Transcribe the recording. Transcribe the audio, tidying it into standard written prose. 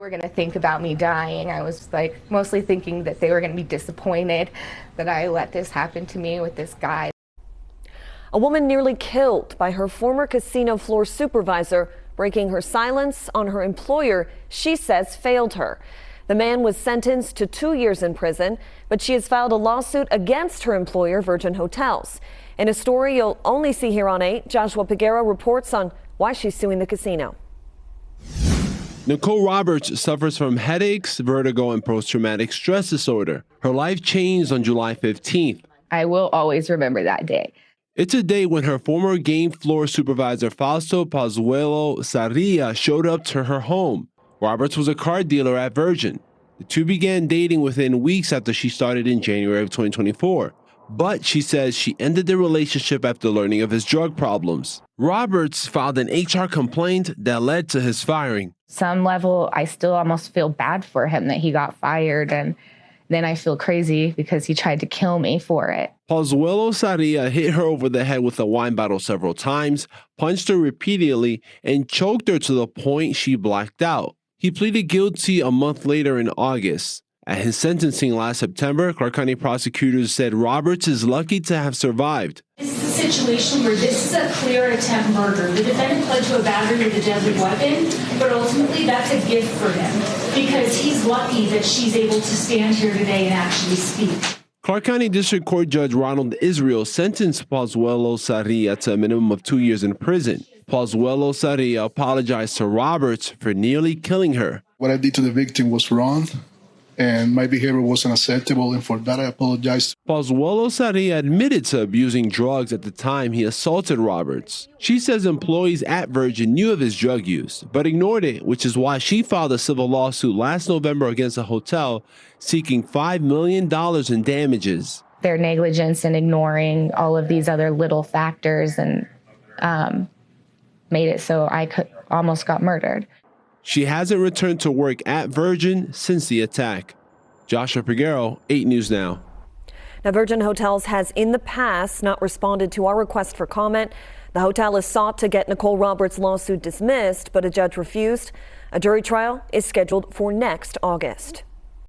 Were going to think about me dying. I was like mostly thinking that they were going to be disappointed that I let this happen to me with this guy. A woman nearly killed by her former casino floor supervisor, breaking her silence on her employer she says failed her. The man was sentenced to 2 years in prison, but she has filed a lawsuit against her employer, Virgin Hotels. In a story you'll only see here on 8, Joshua Peguero reports on why she's suing the casino. Nicole Roberts suffers from headaches, vertigo, and post-traumatic stress disorder. Her life changed on July 15th. I will always remember that day. It's a day when her former game floor supervisor, Fausto Pozuelo Sarria, showed up to her home. Roberts was a car dealer at Virgin. The two began dating within weeks after she started in January of 2024. But she says she ended the relationship after learning of his drug problems. Roberts filed an HR complaint that led to his firing. Some level, I still almost feel bad for him that he got fired, and then I feel crazy because he tried to kill me for it. Pozuelo Sarria hit her over the head with a wine bottle several times, punched her repeatedly, and choked her to the point she blacked out. He pleaded guilty a month later in August. At his sentencing last September, Clark County prosecutors said Roberts is lucky to have survived. This is a situation where this is a clear attempt murder. The defendant pled to a battery with a deadly weapon, but ultimately that's a gift for him because he's lucky that she's able to stand here today and actually speak. Clark County District Court Judge Ronald Israel sentenced Pozuelo Sarria to a minimum of 2 years in prison. Pozuelo Sarria apologized to Roberts for nearly killing her. What I did to the victim was wrong, and my behavior wasn't acceptable, and for that I apologize. Pozuelo Sarria admitted to abusing drugs at the time he assaulted Roberts. She says employees at Virgin knew of his drug use, but ignored it, which is why she filed a civil lawsuit last November against the hotel, seeking $5 million in damages. Their negligence in ignoring all of these other little factors and made it so I almost got murdered. She hasn't returned to work at Virgin since the attack. Joshua Peguero, 8 News Now. Now, Virgin Hotels has in the past not responded to our request for comment. The hotel has sought to get Nicole Roberts' lawsuit dismissed, but a judge refused. A jury trial is scheduled for next August.